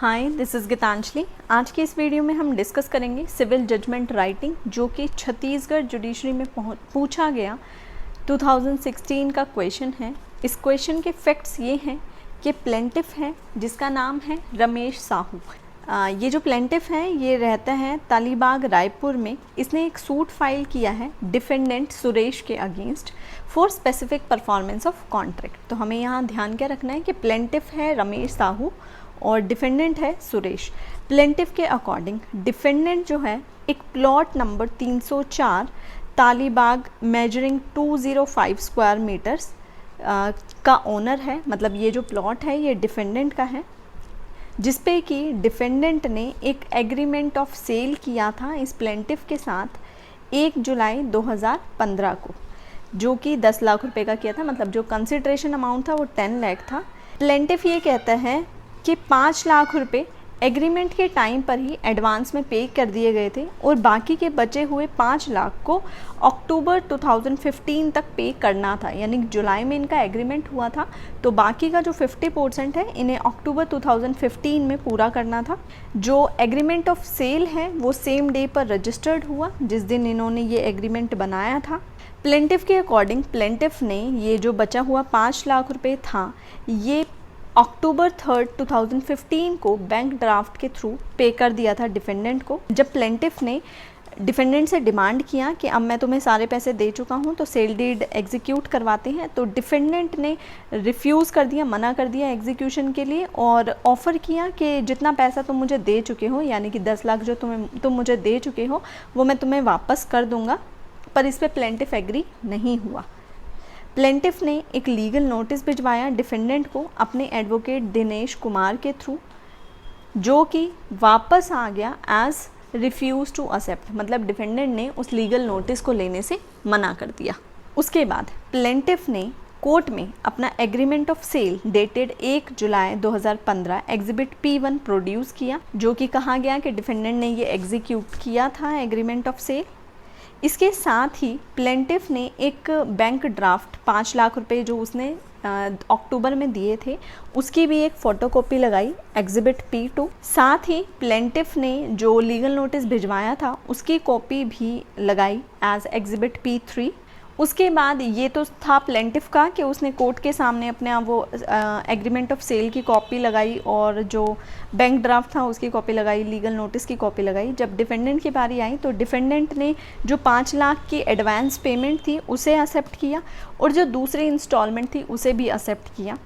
Hi, this is Geetanjali. आज की इस वीडियो में हम डिस्कस करेंगे सिविल जजमेंट राइटिंग, जो कि छत्तीसगढ़ जुडिशरी में पूछा गया 2016 का क्वेश्चन है। इस क्वेश्चन के फैक्ट्स ये हैं कि प्लेंटिफ है जिसका नाम है रमेश साहू। ये जो प्लेंटिफ है ये रहता है तालीबाग रायपुर में। इसने एक सूट फाइल किया है डिफेंडेंट सुरेश के against for specific performance of contract. तो हमें यहाँ ध्यान क्या रखना है कि प्लेंटिफ है रमेश साहू और डिफेंडेंट है सुरेश। प्लेंटिफ के अकॉर्डिंग डिफेंडेंट जो है एक plot number 304 Talibagh measuring 205 square metres का ओनर है। मतलब ये जो प्लॉट है ये डिफेंडेंट का है, जिसपे कि डिफेंडेंट ने एक एग्रीमेंट ऑफ सेल किया था इस प्लेंटिफ के साथ 1 जुलाई 2015 को, जो कि 10 लाख रुपए का किया था। मतलब जो कंसिडरेशन अमाउंट था वो 10 लाख था। प्लेंटिफ ये कहता है कि 5 लाख रुपए एग्रीमेंट के टाइम पर ही एडवांस में पे कर दिए गए थे और बाकी के बचे हुए 5 लाख को अक्टूबर 2015 तक पे करना था। यानी जुलाई में इनका एग्रीमेंट हुआ था, तो बाकी का जो 50% है इन्हें अक्टूबर 2015 में पूरा करना था। जो एग्रीमेंट ऑफ सेल है वो सेम डे पर रजिस्टर्ड हुआ जिस दिन इन्होंने ये एग्रीमेंट बनाया था। प्लेंटिफ के अकॉर्डिंग प्लेंटिफ ने ये जो बचा हुआ 5 लाख रुपए था ये अक्टूबर 3, 2015 को बैंक ड्राफ्ट के थ्रू पे कर दिया था डिफेंडेंट को। जब प्लेंटिफ ने डिफेंडेंट से डिमांड किया कि अब मैं तुम्हें सारे पैसे दे चुका हूँ तो सेल डीड एग्जीक्यूट करवाते हैं, तो डिफेंडेंट ने रिफ्यूज़ कर दिया, मना कर दिया एग्जीक्यूशन के लिए और ऑफ़र किया कि जितना पैसा तुम मुझे दे चुके हो, यानी कि 10 लाख जो तुम मुझे दे चुके हो वो मैं तुम्हें वापस कर दूँगा। पर इस पर प्लेंटिफ एग्री नहीं हुआ। प्लेंटिफ ने एक लीगल नोटिस भिजवाया डिफेंडेंट को अपने एडवोकेट दिनेश कुमार के थ्रू, जो कि वापस आ गया एज रिफ्यूज़ टू एक्सेप्ट। मतलब डिफेंडेंट ने उस लीगल नोटिस को लेने से मना कर दिया। उसके बाद प्लेंटिफ ने कोर्ट में अपना एग्रीमेंट ऑफ सेल डेटेड 1 जुलाई 2015 एग्जिबिट P1 प्रोड्यूस किया, जो कि कहा गया कि डिफेंडेंट ने ये एग्जीक्यूट किया था एग्रीमेंट ऑफ सेल। इसके साथ ही प्लेंटिफ ने एक बैंक ड्राफ्ट 5 लाख रुपए जो उसने अक्टूबर में दिए थे उसकी भी एक फ़ोटोकॉपी लगाई एग्जिबिट P2। साथ ही प्लेंटिफ ने जो लीगल नोटिस भिजवाया था उसकी कॉपी भी लगाई एज एग्जिबिट P3। उसके बाद ये तो था प्लेंटिफ का कि उसने कोर्ट के सामने अपने आप वो एग्रीमेंट ऑफ सेल की कॉपी लगाई और जो बैंक ड्राफ्ट था उसकी कॉपी लगाई, लीगल नोटिस की कॉपी लगाई। जब डिफेंडेंट की बारी आई तो डिफेंडेंट ने जो 5 लाख की एडवांस पेमेंट थी उसे एक्सेप्ट किया और जो दूसरी इंस्टॉलमेंट थी उसे भी एक्सेप्ट किया,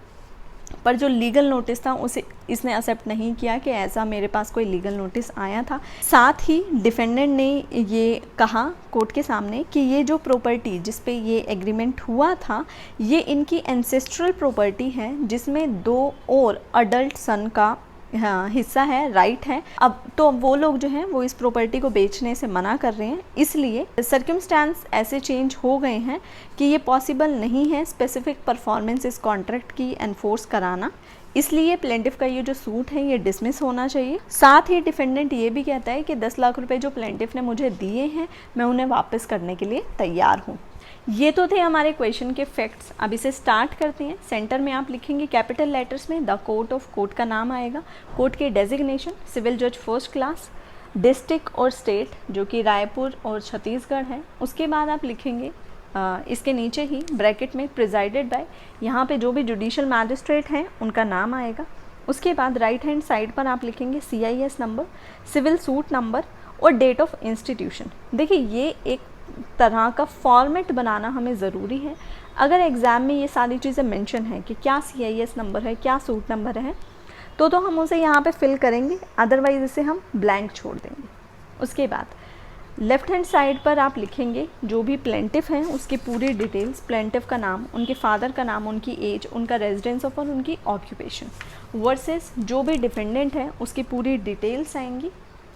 पर जो लीगल नोटिस था उसे इसने एक्सेप्ट नहीं किया कि ऐसा मेरे पास कोई लीगल नोटिस आया था। साथ ही डिफेंडेंट ने ये कहा कोर्ट के सामने कि ये जो प्रॉपर्टी जिस पे ये एग्रीमेंट हुआ था ये इनकी एंसेस्ट्रल प्रॉपर्टी है, जिसमें 2 और अडल्ट सन का हिस्सा है, राइट है। अब तो वो लोग जो हैं वो इस प्रॉपर्टी को बेचने से मना कर रहे हैं, इसलिए सर्कमस्टांस ऐसे चेंज हो गए हैं कि ये पॉसिबल नहीं है स्पेसिफिक परफॉर्मेंस इस कॉन्ट्रैक्ट की एनफोर्स कराना। इसलिए प्लेंटिफ का ये जो सूट है ये डिसमिस होना चाहिए। साथ ही डिफेंडेंट ये भी कहता है कि 10 लाख रुपए जो प्लेंटिफ ने मुझे दिए हैं मैं उन्हें वापस करने के लिए तैयार हूँ। ये तो थे हमारे क्वेश्चन के फैक्ट्स। अब इसे स्टार्ट करते हैं। सेंटर में आप लिखेंगे कैपिटल लेटर्स में द कोर्ट ऑफ, कोर्ट का नाम आएगा, कोर्ट के डेजिग्नेशन सिविल जज फर्स्ट क्लास, डिस्ट्रिक्ट और स्टेट जो कि रायपुर और छत्तीसगढ़ है। उसके बाद आप लिखेंगे इसके नीचे ही ब्रैकेट में प्रिजाइडेड बाय, यहाँ पे जो भी जुडिशियल मैजिस्ट्रेट हैं उनका नाम आएगा। उसके बाद राइट हैंड साइड पर आप लिखेंगे CIS number, civil suit number और डेट ऑफ इंस्टीट्यूशन। देखिए ये एक तरह का फॉर्मेट बनाना हमें ज़रूरी है। अगर एग्ज़ाम में ये सारी चीज़ें मेंशन है कि क्या CIS नंबर है, क्या सूट नंबर है, तो हम उसे यहाँ पे फिल करेंगे, अदरवाइज़ इसे हम ब्लैंक छोड़ देंगे। उसके बाद लेफ़्ट हैंड साइड पर आप लिखेंगे जो भी प्लेंटिफ हैं उसकी पूरी डिटेल्स, प्लेंटिफ का नाम, उनके फादर का नाम, उनकी एज, उनका रेजिडेंस ऑफ और उनकी ऑक्यूपेशन, वर्सेस जो भी डिफेंडेंट है उसकी पूरी डिटेल्स आएंगी,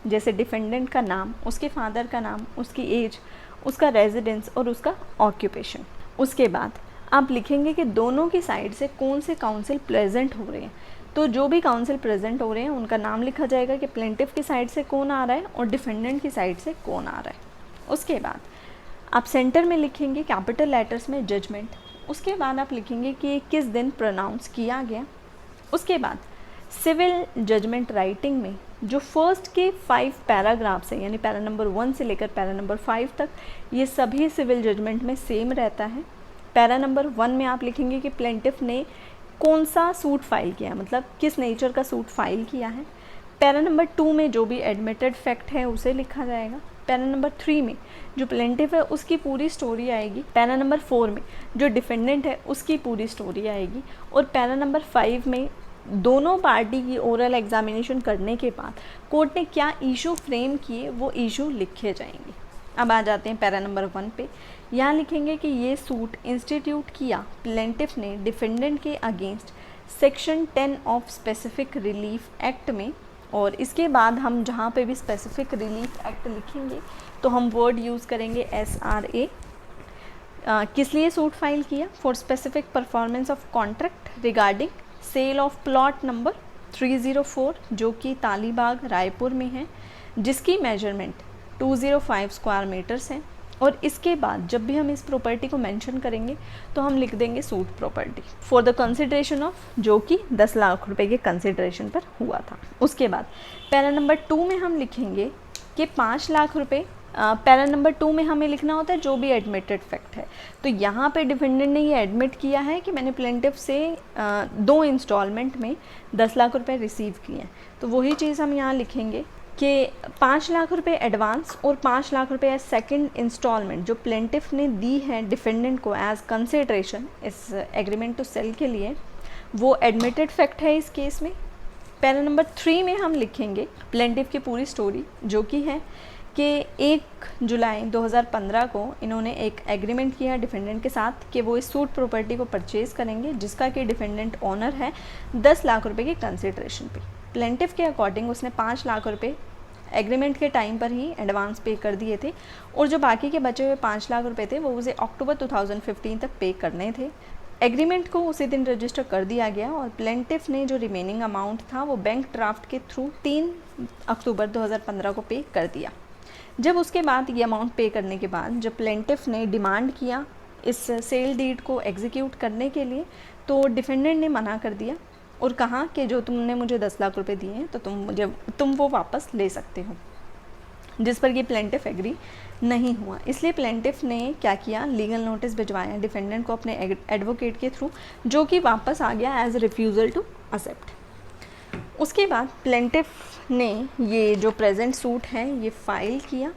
जैसे डिफेंडेंट का नाम, उसके फादर का नाम, उसकी एज, उसका रेजिडेंस और उसका ऑक्यूपेशन। उसके बाद आप लिखेंगे कि दोनों की साइड से कौन से काउंसिल प्रेजेंट हो रहे हैं। तो जो भी काउंसिल प्रेजेंट हो रहे हैं उनका नाम लिखा जाएगा कि प्लेंटिफ की साइड से कौन आ रहा है और डिफेंडेंट की साइड से कौन आ रहा है। उसके बाद आप सेंटर में लिखेंगे कैपिटल लेटर्स में जजमेंट। उसके बाद आप लिखेंगे कि किस दिन प्रोनाउंस किया गया। उसके बाद सिविल जजमेंट राइटिंग में जो फर्स्ट के 5 पैराग्राफ्स हैं, यानी पैरा नंबर 1 से लेकर पैरा नंबर 5 तक, ये सभी सिविल जजमेंट में सेम रहता है। पैरा नंबर 1 में आप लिखेंगे कि प्लेंटिफ ने कौन सा सूट फाइल किया, मतलब किस नेचर का सूट फाइल किया है। पैरा नंबर 2 में जो भी एडमिटेड फैक्ट है उसे लिखा जाएगा। पैरा नंबर 3 में जो प्लेंटिफ है उसकी पूरी स्टोरी आएगी। पैरा नंबर 4 में जो डिफेंडेंट है उसकी पूरी स्टोरी आएगी। और पैरा नंबर 5 में दोनों पार्टी की ओरल एग्जामिनेशन करने के बाद कोर्ट ने क्या इशू फ्रेम किए वो इशू लिखे जाएंगे। अब आ जाते हैं पैरा नंबर 1 पे। यहाँ लिखेंगे कि ये सूट इंस्टीट्यूट किया प्लेंटिफ ने डिफेंडेंट के against section 10 of specific relief act में। और इसके बाद हम जहाँ पे भी स्पेसिफिक रिलीफ एक्ट लिखेंगे तो हम वर्ड यूज़ करेंगे SRA। किस लिए सूट फाइल किया? For specific performance of contract regarding sale of plot number 304 जो कि तालीबाग रायपुर में है, जिसकी मेजरमेंट 205 स्क्वायर मीटर्स है। और इसके बाद जब भी हम इस प्रॉपर्टी को मेंशन करेंगे तो हम लिख देंगे suit property for the consideration of, जो कि 10 लाख रुपए के कंसिडरेशन पर हुआ था। उसके बाद पैरा नंबर 2 में हम लिखेंगे कि 5 लाख रुपए। पैरा नंबर 2 में हमें लिखना होता है जो भी एडमिटेड फैक्ट है। तो यहाँ पे डिफेंडेंट ने ये एडमिट किया है कि मैंने प्लेंटिफ से 2 इंस्टॉलमेंट में 10 लाख रुपए रिसीव किए हैं। तो वही चीज़ हम यहाँ लिखेंगे कि 5 लाख रुपए एडवांस और 5 लाख रुपए एज सेकेंड इंस्टॉलमेंट जो प्लेंटिफ ने दी है डिफेंडेंट को एज कंसिडरेशन इस एग्रीमेंट टू सेल के लिए, वो एडमिटेड फैक्ट है इस केस में। पैरा नंबर 3 में हम लिखेंगे प्लेंटिफ की पूरी स्टोरी, जो कि है कि 1 जुलाई 2015 को इन्होंने एक एग्रीमेंट किया डिफेंडेंट के साथ कि वो इस सूट प्रॉपर्टी को परचेज़ करेंगे, जिसका कि डिफेंडेंट ऑनर है 10 लाख रुपए की कंसिडरेशन पे। प्लेंटिफ के अकॉर्डिंग उसने 5 लाख रुपए एग्रीमेंट के टाइम पर ही एडवांस पे कर दिए थे, और जो बाकी के बचे हुए 5 लाख रुपए थे वो उसे अक्टूबर 2015 तक पे करने थे। एग्रीमेंट को उसी दिन रजिस्टर कर दिया गया और प्लेंटिफ ने जो रिमेनिंग अमाउंट था वो बैंक ड्राफ्ट के थ्रू 3 अक्टूबर 2015 को पे कर दिया। जब उसके बाद ये अमाउंट पे करने के बाद जब प्लेंटिफ ने डिमांड किया इस सेल डीड को एग्जीक्यूट करने के लिए, तो डिफेंडेंट ने मना कर दिया और कहा कि जो तुमने मुझे 10 लाख रुपए दिए हैं तो तुम वो वापस ले सकते हो, जिस पर ये प्लेंटिफ एग्री नहीं हुआ। इसलिए प्लेंटिफ ने क्या किया, लीगल नोटिस भिजवाया डिफेंडेंट को अपने एडवोकेट के थ्रू, जो कि वापस आ गया एज रिफ्यूज़ल टू एक्सेप्ट। उसके बाद प्लेंटिफ ने ये जो प्रेजेंट सूट है ये फ़ाइल किया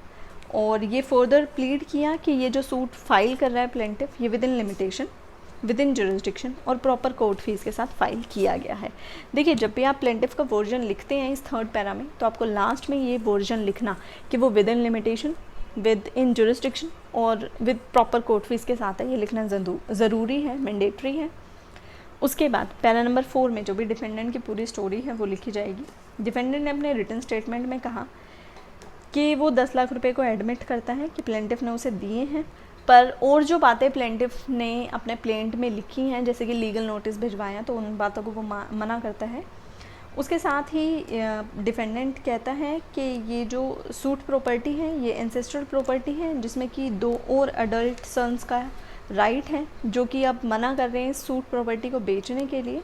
और ये फर्दर प्लीड किया कि ये जो सूट फाइल कर रहा है प्लेंटिफ, ये with in limitation, with in jurisdiction और प्रॉपर कोर्ट फीस के साथ फाइल किया गया है। देखिए, जब भी आप प्लेंटिफ का वर्जन लिखते हैं इस 3rd पैरा में, तो आपको लास्ट में ये वर्जन लिखना कि वो with in limitation, with in jurisdiction और विद प्रॉपर कोर्ट फीस के साथ है, ये लिखना ज़रूरी है, मैंडेटरी है। उसके बाद पैरा नंबर 4 में जो भी डिफेंडेंट की पूरी स्टोरी है वो लिखी जाएगी। डिफेंडेंट ने अपने रिटन स्टेटमेंट में कहा कि वो 10 लाख रुपए को एडमिट करता है कि प्लेंटिफ ने उसे दिए हैं, पर और जो बातें प्लेंटिफ ने अपने प्लेंट में लिखी हैं, जैसे कि लीगल नोटिस भिजवाया, तो उन बातों को वो मना करता है। उसके साथ ही डिफेंडेंट कहता है कि ये जो सूट प्रॉपर्टी है ये एंसेस्ट्रल प्रॉपर्टी है, जिसमें कि 2 और अडल्ट सन्स का राइट है, जो कि अब मना कर रहे हैं सूट प्रॉपर्टी को बेचने के लिए।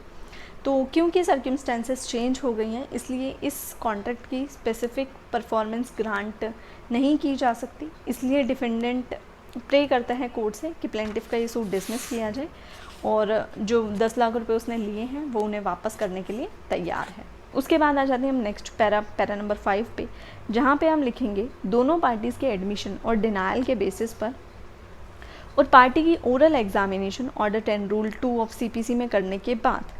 तो क्योंकि सर्कमस्टेंसेस चेंज हो गई हैं, इसलिए इस कॉन्ट्रैक्ट की स्पेसिफिक परफॉर्मेंस ग्रांट नहीं की जा सकती। इसलिए डिफेंडेंट प्रे करता है कोर्ट से कि प्लेंटिफ का ये सूट डिसमिस किया जाए और जो 10 लाख रुपए उसने लिए हैं वो उन्हें वापस करने के लिए तैयार है। उसके बाद आ जाते हैं हम नेक्स्ट पैरा नंबर 5 पे, जहाँ पे हम लिखेंगे दोनों पार्टीज़ के एडमिशन और डिनायल के बेसिस पर और पार्टी की oral examination order 10 rule 2 of CPC में करने के बाद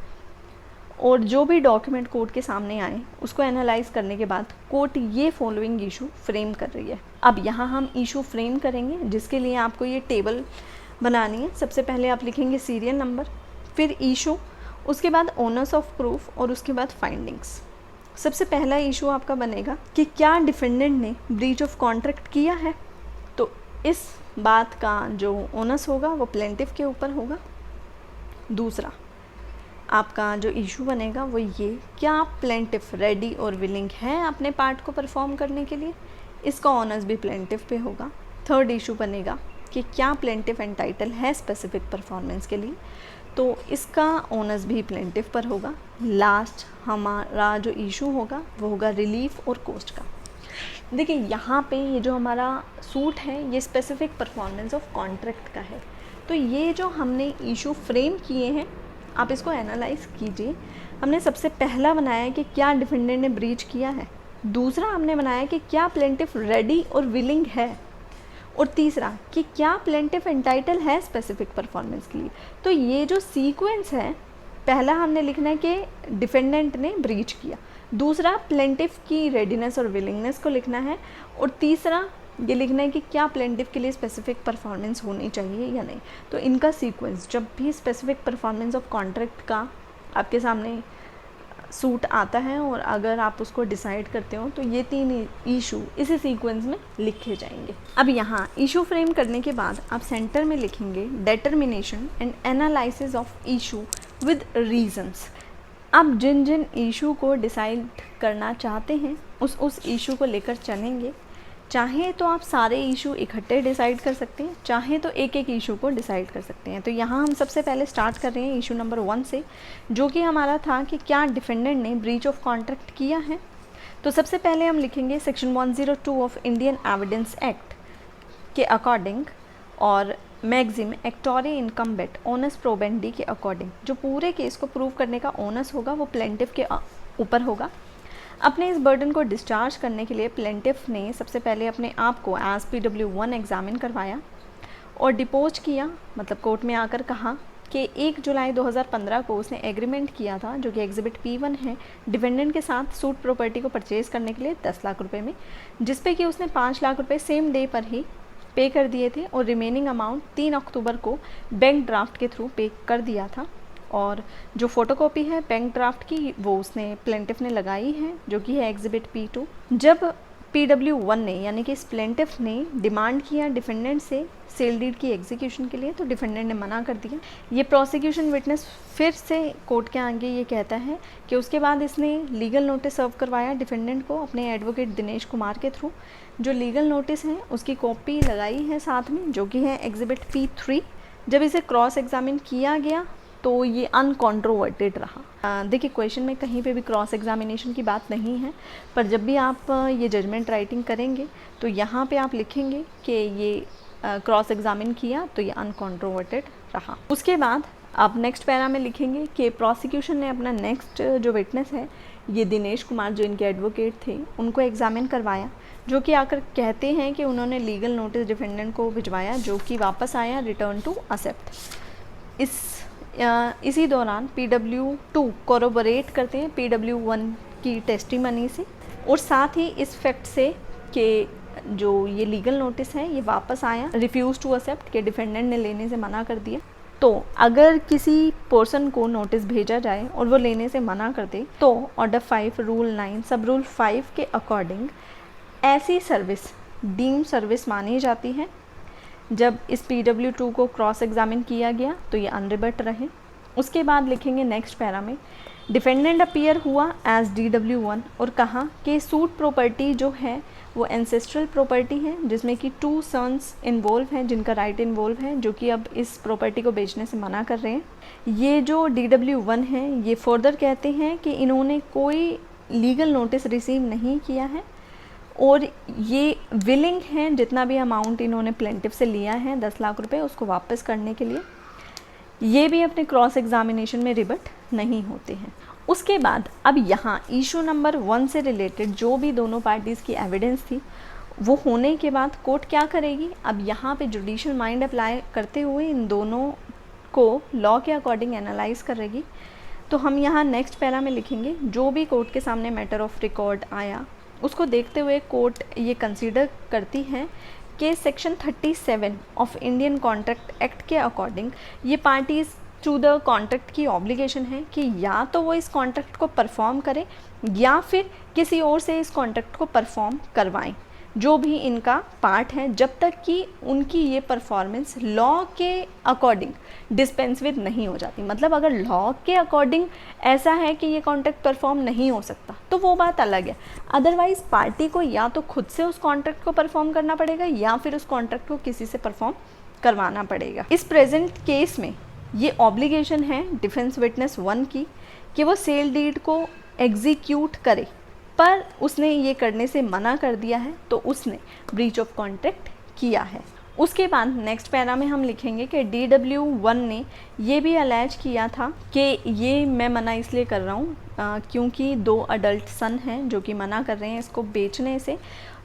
और जो भी डॉक्यूमेंट कोर्ट के सामने आए उसको एनालाइज करने के बाद कोर्ट ये फॉलोइंग इशू फ्रेम कर रही है। अब यहाँ हम इशू फ्रेम करेंगे, जिसके लिए आपको ये टेबल बनानी है। सबसे पहले आप लिखेंगे सीरियल नंबर, फिर इशू, उसके बाद ओनर्स ऑफ प्रूफ और उसके बाद फाइंडिंग्स। सबसे पहला इशू आपका बनेगा कि क्या डिफेंडेंट ने ब्रीच ऑफ कॉन्ट्रैक्ट किया है, तो इस बात का जो ओनर्स होगा वो प्लेंटिफ के ऊपर होगा। दूसरा आपका जो इशू बनेगा वो ये, क्या प्लेंटिफ रेडी और विलिंग है अपने पार्ट को परफॉर्म करने के लिए, इसका ऑनर्स भी प्लेंटिफ पे होगा। थर्ड इशू बनेगा कि क्या प्लेंटिफ एंटाइटल है स्पेसिफिक परफॉर्मेंस के लिए, तो इसका ओनस भी प्लेंटिफ पर होगा। लास्ट हमारा जो इशू होगा वो होगा रिलीफ और कॉस्ट का। देखिए यहाँ पे ये जो हमारा सूट है ये स्पेसिफिक परफॉर्मेंस ऑफ कॉन्ट्रैक्ट का है। तो ये जो हमने इशू फ्रेम किए हैं आप इसको एनालाइज कीजिए। हमने सबसे पहला बनाया कि क्या डिफेंडेंट ने ब्रीच किया है, दूसरा हमने बनाया कि क्या प्लेंटिफ रेडी और विलिंग है, और तीसरा कि क्या प्लेंटिफ एंटाइटल है स्पेसिफिक परफॉर्मेंस के लिए। तो ये जो सीक्वेंस है, पहला हमने लिखना है कि डिफेंडेंट ने ब्रीच किया, दूसरा प्लेंटिफ की रेडीनेस और विलिंगनेस को लिखना है, और तीसरा ये लिखना है कि क्या प्लेंटिफ के लिए स्पेसिफिक परफॉर्मेंस होनी चाहिए या नहीं। तो इनका सीक्वेंस, जब भी स्पेसिफिक परफॉर्मेंस ऑफ कॉन्ट्रैक्ट का आपके सामने सूट आता है और अगर आप उसको डिसाइड करते हो तो ये 3 इशू इसी सीक्वेंस में लिखे जाएंगे। अब यहाँ इशू फ्रेम करने के बाद आप सेंटर में लिखेंगे determination and analysis of issue with reasons. आप जिन जिन इशू को डिसाइड करना चाहते हैं उस इशू को लेकर चलेंगे। चाहे तो आप सारे इशू इकट्ठे डिसाइड कर सकते हैं, चाहे तो एक एक इशू को डिसाइड कर सकते हैं। तो यहाँ हम सबसे पहले स्टार्ट कर रहे हैं इशू नंबर 1 से, जो कि हमारा था कि क्या डिफेंडेंट ने ब्रीच ऑफ कॉन्ट्रैक्ट किया है। तो सबसे पहले हम लिखेंगे section 102 of Indian evidence act के अकॉर्डिंग और मैक्सिम एक्टोरी इनकम्बेंट ओनस प्रोबेंडी के अकॉर्डिंग जो पूरे केस को प्रूव करने का ओनस होगा वो प्लेंटिफ के ऊपर होगा। अपने इस बर्डन को डिस्चार्ज करने के लिए प्लेंटिफ ने सबसे पहले अपने आप को एज PW1 एग्जामिन करवाया और डिपोज किया, मतलब कोर्ट में आकर कहा कि 1 जुलाई 2015 को उसने एग्रीमेंट किया था, जो कि एग्जिबिट P1 है, डिफेंडेंट के साथ सूट प्रॉपर्टी को परचेज़ करने के लिए 10 लाख रुपए में, जिस पे कि उसने 5 लाख रुपए सेम डे पर ही पे कर दिए थे और रिमेनिंग अमाउंट 3 अक्टूबर को बैंक ड्राफ्ट के थ्रू पे कर दिया था। और जो फ़ोटोकॉपी है बैंक ड्राफ्ट की वो उसने प्लेंटिफ ने लगाई है, जो कि है एग्जिबिट P2। जब PW1 ने यानी कि इस प्लेंटिफ ने डिमांड किया डिफेंडेंट से सेल डीड की एग्जीक्यूशन के लिए, तो डिफेंडेंट ने मना कर दिया। ये प्रोसिक्यूशन विटनेस फिर से कोर्ट के आगे ये कहता है कि उसके बाद इसने लीगल नोटिस सर्व करवाया डिफेंडेंट को अपने एडवोकेट दिनेश कुमार के थ्रू। जो लीगल नोटिस है उसकी कॉपी लगाई है साथ में, जो कि है एग्जिबिट P3। जब इसे क्रॉस एग्जामिन किया गया तो ये अनकॉन्ट्रोवर्टेड रहा। देखिए क्वेश्चन में कहीं पे भी क्रॉस एग्जामिनेशन की बात नहीं है, पर जब भी आप ये जजमेंट राइटिंग करेंगे तो यहाँ पे आप लिखेंगे कि ये क्रॉस एग्जामिन किया तो ये अनकॉन्ट्रोवर्टेड रहा। उसके बाद आप नेक्स्ट पैरा में लिखेंगे कि प्रोसिक्यूशन ने अपना नेक्स्ट जो विटनेस है ये दिनेश कुमार जो इनके एडवोकेट थे उनको एग्जामिन करवाया, जो कि आकर कहते हैं कि उन्होंने लीगल नोटिस डिफेंडेंट को भिजवाया, जो कि वापस आया रिटर्न टू एक्सेप्ट। इसी दौरान PW2 कोरोबोरेट करते हैं PW1 की टेस्टिमनी से, और साथ ही इस फैक्ट से कि जो ये लीगल नोटिस है ये वापस आया रिफ्यूज़ टू एक्सेप्ट के डिफेंडेंट ने लेने से मना कर दिया। तो अगर किसी पर्सन को नोटिस भेजा जाए और वो लेने से मना कर दे तो ऑर्डर 5 रूल 9 सब रूल 5 के अकॉर्डिंग ऐसी सर्विस डीम सर्विस मानी जाती है। जब इस PW2 को क्रॉस एग्जामिन किया गया तो ये अनरिबट रहे। उसके बाद लिखेंगे नेक्स्ट पैरा में डिफेंडेंट अपीयर हुआ एज DW1 और कहा कि सूट प्रॉपर्टी जो है वो एंसेस्ट्रल प्रॉपर्टी है, जिसमें कि 2 सन्स इन्वॉल्व हैं जिनका राइट इन्वॉल्व है, जो कि अब इस प्रॉपर्टी को बेचने से मना कर रहे हैं। ये जो DW1 है ये फर्दर कहते हैं कि इन्होंने कोई लीगल नोटिस रिसीव नहीं किया है और ये विलिंग हैं जितना भी अमाउंट इन्होंने प्लेंटिफ से लिया है 10 लाख रुपए उसको वापस करने के लिए। ये भी अपने क्रॉस एग्जामिनेशन में रिबट नहीं होते हैं। उसके बाद अब यहाँ इशू नंबर 1 से रिलेटेड जो भी दोनों पार्टीज़ की एविडेंस थी वो होने के बाद कोर्ट क्या करेगी, अब यहाँ पे जुडिशियल माइंड अप्लाई करते हुए इन दोनों को लॉ के अकॉर्डिंग एनालाइज करेगी। तो हम यहाँ नेक्स्ट पैरा में लिखेंगे जो भी कोर्ट के सामने मैटर ऑफ रिकॉर्ड आया उसको देखते हुए कोर्ट ये कंसीडर करती है कि section 37 of Indian contract act के अकॉर्डिंग ये पार्टीज़ टू द कॉन्ट्रैक्ट की ऑब्लिगेशन है कि या तो वो इस कॉन्ट्रैक्ट को परफॉर्म करें या फिर किसी और से इस कॉन्ट्रैक्ट को परफॉर्म करवाएं, जो भी इनका पार्ट है, जब तक कि उनकी ये परफॉर्मेंस लॉ के अकॉर्डिंग डिस्पेंस विद नहीं हो जाती। मतलब अगर लॉ के अकॉर्डिंग ऐसा है कि ये कॉन्ट्रैक्ट परफॉर्म नहीं हो सकता तो वो बात अलग है। अदरवाइज़ पार्टी को या तो खुद से उस कॉन्ट्रैक्ट को परफॉर्म करना पड़ेगा या फिर उस कॉन्ट्रैक्ट को किसी से परफॉर्म करवाना पड़ेगा। इस प्रेजेंट केस में ये ऑब्लिगेशन है डिफेंस विटनेस 1 की कि वो सेल डीड को एग्जीक्यूट करे, पर उसने ये करने से मना कर दिया है तो उसने ब्रीच ऑफ कॉन्ट्रैक्ट किया है। उसके बाद नेक्स्ट पैरा में हम लिखेंगे कि DW1 ने ये भी अलेज किया था कि ये मैं मना इसलिए कर रहा हूँ क्योंकि 2 अडल्ट सन हैं जो कि मना कर रहे हैं इसको बेचने से,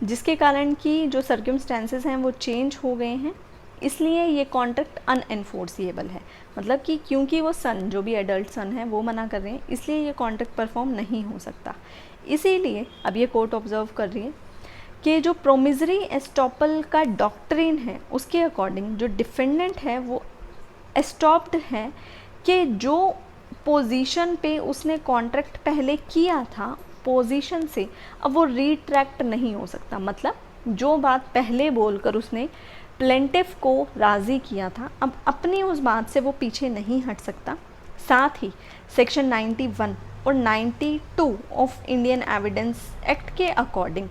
जिसके कारण कि जो सर्कमस्टेंसेस हैं वो चेंज हो गए हैं, इसलिए ये कॉन्ट्रैक्ट अनएनफोर्सिएबल है। मतलब कि क्योंकि वो सन, जो भी एडल्ट सन है वो मना कर रहे हैं, इसलिए ये कॉन्ट्रैक्ट परफॉर्म नहीं हो सकता। इसीलिए अब ये कोर्ट ऑब्जर्व कर रही है कि जो प्रोमिजरी एस्टॉपल का डॉक्ट्रिन है उसके अकॉर्डिंग जो डिफेंडेंट है वो एस्टॉप्ड है कि जो पोजीशन पे उसने कॉन्ट्रैक्ट पहले किया था पोजीशन से अब वो रिट्रैक्ट नहीं हो सकता। मतलब जो बात पहले बोलकर उसने प्लेंटिफ को राज़ी किया था, अब अपनी उस बात से वो पीछे नहीं हट सकता। साथ ही सेक्शन 91 और 92 ऑफ इंडियन एविडेंस एक्ट के अकॉर्डिंग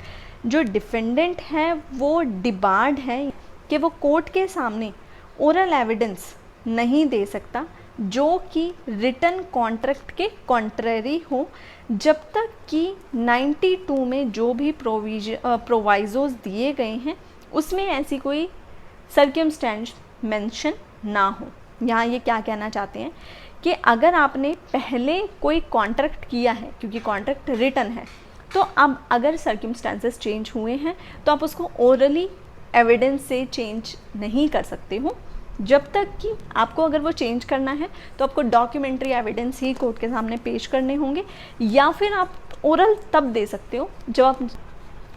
जो डिफेंडेंट है वो डिबार्ड है कि वो कोर्ट के सामने ओरल एविडेंस नहीं दे सकता जो कि रिटन कॉन्ट्रैक्ट के कॉन्ट्रेरी हो, जब तक कि 92 में जो भी प्रोवाइजोज दिए गए हैं उसमें ऐसी कोई सर्कमस्टेंस मेंशन ना हो। यहाँ ये क्या कहना चाहते हैं कि अगर आपने पहले कोई कॉन्ट्रैक्ट किया है, क्योंकि कॉन्ट्रैक्ट रिटन है, तो अब अगर सर्कमस्टेंसेस चेंज हुए हैं तो आप उसको ओरली एविडेंस से चेंज नहीं कर सकते हो। जब तक कि आपको अगर वो चेंज करना है तो आपको डॉक्यूमेंट्री एविडेंस ही कोर्ट के सामने पेश करने होंगे, या फिर आप ओरल तब दे सकते हो जब आप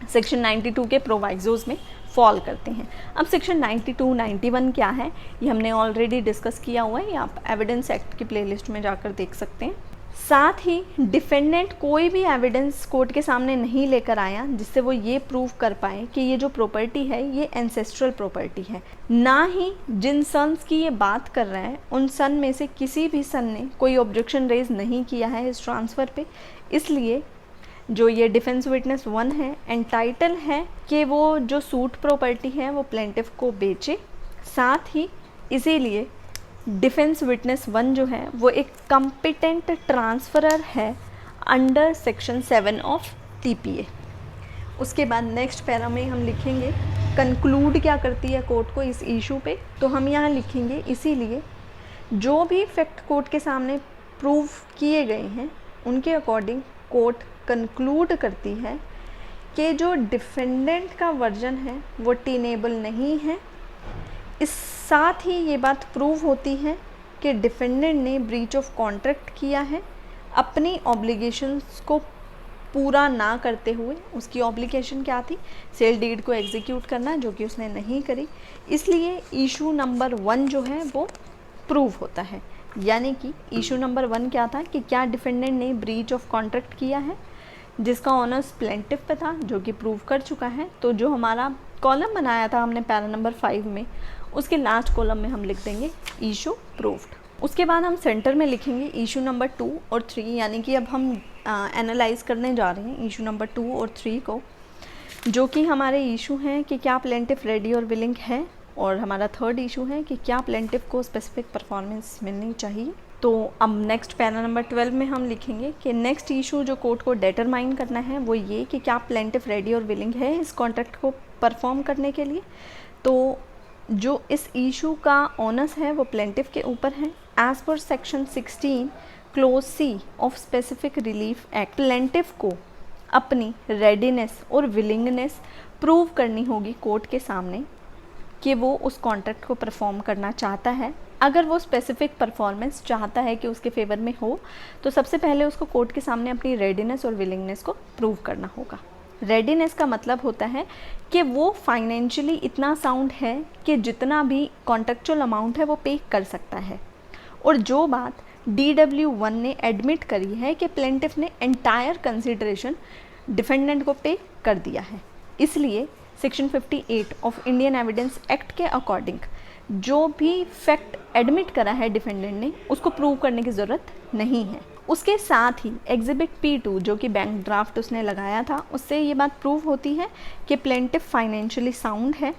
सेक्शन 92 के प्रोवाइजोज में फॉल करते हैं। अब सेक्शन 92, 91 क्या है ये हमने ऑलरेडी डिस्कस किया हुआ है, ये आप एविडेंस एक्ट की प्लेलिस्ट में जाकर देख सकते हैं। साथ ही डिफेंडेंट कोई भी एविडेंस कोर्ट के सामने नहीं लेकर आया जिससे वो ये प्रूव कर पाए कि ये जो प्रॉपर्टी है ये एंसेस्ट्रल प्रॉपर्टी है। ना ही जिन सन्स की ये बात कर रहा है उन सन में से किसी भी सन ने कोई ऑब्जेक्शन रेज नहीं किया है इस ट्रांसफ़र पे, इसलिए जो ये डिफेंस विटनेस 1 है एंटाइटल है कि वो जो सूट प्रॉपर्टी है वो प्लेंटिफ को बेचे। साथ ही इसीलिए डिफेंस विटनेस 1 जो है वो एक कॉम्पिटेंट ट्रांसफरर है अंडर सेक्शन 7 ऑफ TPA। उसके बाद नेक्स्ट पैरा में हम लिखेंगे कंक्लूड क्या करती है कोर्ट को इस इशू पे, तो हम यहाँ लिखेंगे इसीलिए जो भी फैक्ट कोर्ट के सामने प्रूव किए गए हैं उनके अकॉर्डिंग कोर्ट कंक्लूड करती है कि जो डिफेंडेंट का वर्जन है वो टेनेबल नहीं है। इस साथ ही ये बात प्रूव होती है कि डिफेंडेंट ने ब्रीच ऑफ कॉन्ट्रैक्ट किया है अपनी ऑब्लिगेशंस को पूरा ना करते हुए। उसकी ऑब्लिगेशन क्या थी? सेल डीड को एग्जीक्यूट करना, जो कि उसने नहीं करी। इसलिए इशू नंबर 1 जो है वो प्रूव होता है। यानी कि इशू नंबर 1 क्या था कि क्या डिफेंडेंट ने ब्रीच ऑफ कॉन्ट्रैक्ट किया है, जिसका ऑनर्स प्लेंटिफ पे था, जो कि प्रूव कर चुका है। तो जो हमारा कॉलम बनाया था हमने पैरा नंबर 5 में, उसके लास्ट कॉलम में हम लिख देंगे इशू प्रूव्ड। उसके बाद हम सेंटर में लिखेंगे इशू नंबर 2 और 3, यानी कि अब हम एनालाइज करने जा रहे हैं इशू नंबर 2 और 3 को, जो कि हमारे इशू हैं कि क्या प्लेंटिफ रेडी और विलिंग है, और हमारा थर्ड इशू है कि क्या प्लेंटिफ को स्पेसिफिक परफॉर्मेंस मिलनी चाहिए। तो अब नेक्स्ट पैरा नंबर 12 में हम लिखेंगे कि नेक्स्ट इशू जो कोर्ट को डिटरमाइन करना है वो ये कि क्या प्लेंटिफ रेडी और विलिंग है इस कॉन्ट्रैक्ट को परफॉर्म करने के लिए। तो जो इस इशू का ऑनस है वो प्लेंटिफ के ऊपर है। एज पर section 16 clause C of specific relief act plaintiff को अपनी रेडीनेस और विलिंगनेस प्रूव करनी होगी कोर्ट के सामने कि वो उस कॉन्ट्रैक्ट को परफॉर्म करना चाहता है। अगर वो स्पेसिफिक परफॉर्मेंस चाहता है कि उसके फेवर में हो तो सबसे पहले उसको कोर्ट के सामने अपनी रेडीनेस और विलिंगनेस को प्रूव करना होगा। रेडीनेस का मतलब होता है कि वो फाइनेंशियली इतना साउंड है कि जितना भी कॉन्ट्रैक्चुअल अमाउंट है वो पे कर सकता है। और जो बात DW1 ने एडमिट करी है कि प्लेंटिफ ने एंटायर कंसिडरेशन डिफेंडेंट को पे कर दिया है। इसलिए section 58 of Indian evidence act के अकॉर्डिंग जो भी फैक्ट एडमिट करा है डिफेंडेंट ने उसको प्रूव करने की ज़रूरत नहीं है। उसके साथ ही एग्जिबिट P2 जो कि बैंक ड्राफ्ट उसने लगाया था उससे ये बात प्रूव होती है कि प्लेंटिफ फाइनेंशियली साउंड है।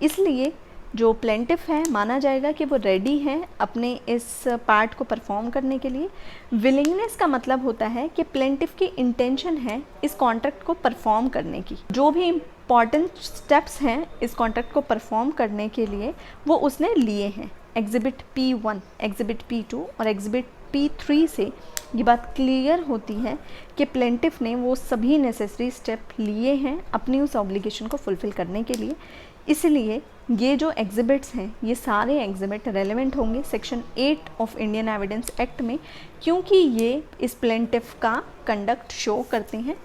इसलिए जो प्लेंटिफ है माना जाएगा कि वो रेडी है अपने इस पार्ट को परफॉर्म करने के लिए। विलिंगनेस का मतलब होता है कि प्लेंटिफ की इंटेंशन है इस कॉन्ट्रैक्ट को परफॉर्म करने की, जो भी इम्पॉर्टेंट स्टेप्स हैं इस कॉन्ट्रैक्ट को परफॉर्म करने के लिए वो उसने लिए हैं। एग्जिबिट P1, एग्जिबिट P2 और एग्जिबिट P3 से ये बात क्लियर होती है कि प्लेंटिफ ने वो सभी नेसेसरी स्टेप लिए हैं अपनी उस ऑब्लिगेशन को फुलफ़िल करने के लिए। इसलिए ये जो एग्जिबिट्स हैं ये सारे एग्जिबिट रेलेवेंट होंगे section 8 of Indian evidence act में, क्योंकि ये इस प्लेंटिफ का कंडक्ट शो करते हैं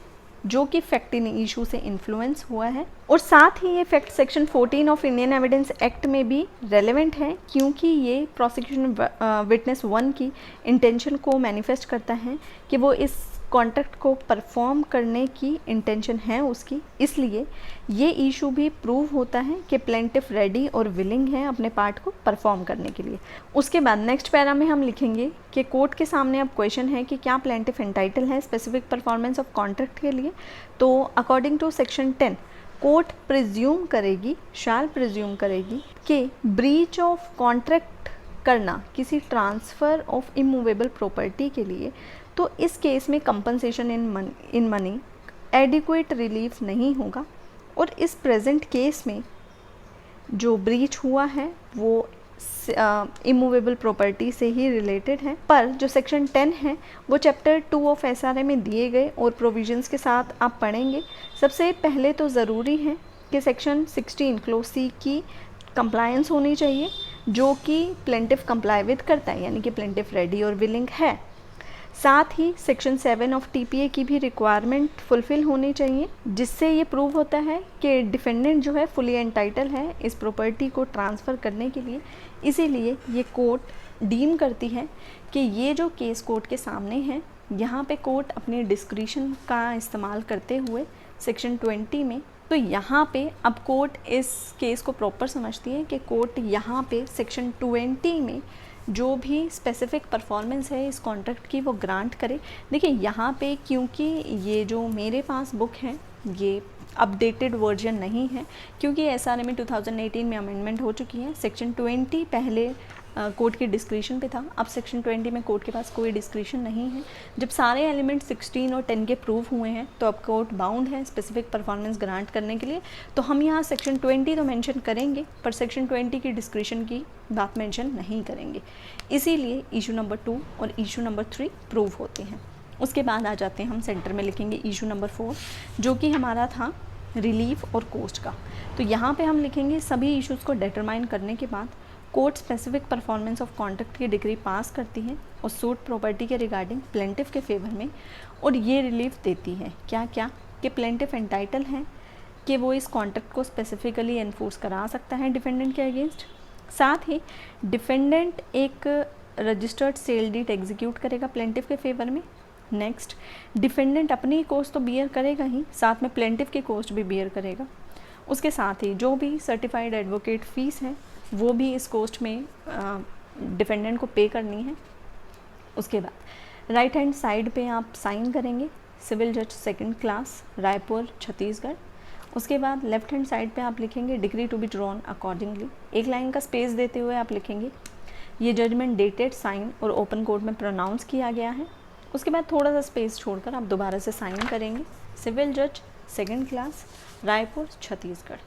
जो कि फैक्ट इन इशू से इन्फ्लुएंस हुआ है। और साथ ही ये fact section 14 of Indian evidence act में भी रेलेवेंट है, क्योंकि ये प्रोसिक्यूशन विटनेस 1 की इंटेंशन को मैनिफेस्ट करता है कि वो इस कॉन्ट्रैक्ट को परफॉर्म करने की इंटेंशन है उसकी। इसलिए ये इशू भी प्रूव होता है कि प्लेंटिफ रेडी और विलिंग है अपने पार्ट को परफॉर्म करने के लिए। उसके बाद नेक्स्ट पैरा में हम लिखेंगे कि कोर्ट के सामने अब क्वेश्चन है कि क्या प्लेंटिफ एंटाइटल है स्पेसिफिक परफॉर्मेंस ऑफ कॉन्ट्रैक्ट के लिए। तो according to section 10 court presume करेगी, शैल प्रिज्यूम करेगी कि ब्रीच ऑफ कॉन्ट्रैक्ट करना किसी ट्रांसफ़र ऑफ इमूवेबल प्रॉपर्टी के लिए, तो इस केस में compensation in money adequate relief नहीं होगा। और इस प्रेजेंट केस में जो ब्रीच हुआ है वो इमूवेबल प्रॉपर्टी से ही रिलेटेड है, पर जो सेक्शन 10 है वो चैप्टर 2 ऑफ SRA में दिए गए और प्रोविजंस के साथ आप पढ़ेंगे। सबसे पहले तो ज़रूरी है कि सेक्शन 16 क्लोज C की कंप्लायंस होनी चाहिए, जो कि प्लेंटिफ कंप्लाई विद करता है, यानी कि प्लेंटिफ रेडी और विलिंग है। साथ ही सेक्शन 7 ऑफ TPA की भी रिक्वायरमेंट फुलफ़िल होनी चाहिए, जिससे ये प्रूव होता है कि डिफेंडेंट जो है फुली एंटाइटल है इस प्रॉपर्टी को ट्रांसफ़र करने के लिए। इसीलिए ये कोर्ट डीम करती है कि ये जो केस कोर्ट के सामने है, यहाँ पे कोर्ट अपने डिस्क्रिशन का इस्तेमाल करते हुए सेक्शन 20 में, तो यहाँ पे अब कोर्ट इस केस को प्रॉपर समझती है कि कोर्ट यहाँ पे सेक्शन 20 में जो भी स्पेसिफिक परफॉर्मेंस है इस कॉन्ट्रैक्ट की वो ग्रांट करे। देखिए यहाँ पे क्योंकि ये जो मेरे पास बुक है ये अपडेटेड वर्जन नहीं है, क्योंकि SRA में 2018 में अमेंडमेंट हो चुकी है। सेक्शन 20 पहले कोर्ट के डिस्क्रिशन पे था, अब सेक्शन 20 में कोर्ट के पास कोई डिस्क्रिशन नहीं है। जब सारे एलिमेंट 16 और 10 के प्रूव हुए हैं तो अब कोर्ट बाउंड है स्पेसिफिक परफॉर्मेंस ग्रांट करने के लिए। तो हम यहाँ सेक्शन 20 तो मेंशन करेंगे, पर सेक्शन 20 की डिस्क्रिशन की बात मेंशन नहीं करेंगे। इसीलिए इशू नंबर 2 और इशू नंबर 3 प्रूव होते हैं। उसके बाद आ जाते हैं हम सेंटर में लिखेंगे इशू नंबर 4, जो कि हमारा था रिलीफ और कोस्ट का। तो यहाँ पे हम लिखेंगे सभी इश्यूज़ को डिटरमाइन करने के बाद court specific performance of contract की डिग्री पास करती है और सूट प्रॉपर्टी के रिगार्डिंग प्लेंटिफ के फेवर में, और ये रिलीफ देती है क्या क्या कि प्लेंटिफ एंटाइटल है कि वो इस कॉन्ट्रैक्ट को स्पेसिफिकली एनफोर्स करा सकता है डिफेंडेंट के अगेंस्ट। साथ ही डिफेंडेंट एक रजिस्टर्ड सेल डीड एग्जीक्यूट करेगा प्लेंटिफ के फेवर में। नेक्स्ट, डिफेंडेंट अपनी कॉस्ट तो बियर करेगा ही, साथ में प्लेंटिफ की कॉस्ट भी बियर करेगा। उसके साथ ही जो भी सर्टिफाइड एडवोकेट फ़ीस है वो भी इस कॉस्ट में डिफेंडेंट को पे करनी है। उसके बाद राइट हैंड साइड पे आप साइन करेंगे सिविल जज 2nd क्लास रायपुर छत्तीसगढ़। उसके बाद लेफ्ट हैंड साइड पे आप लिखेंगे degree to be drawn accordingly. एक लाइन का स्पेस देते हुए आप लिखेंगे ये जजमेंट डेटेड, साइन और ओपन कोर्ट में प्रोनाउंस किया गया है। उसके बाद थोड़ा सा स्पेस छोड़कर आप दोबारा से साइन करेंगे सिविल जज 2nd क्लास रायपुर छत्तीसगढ़।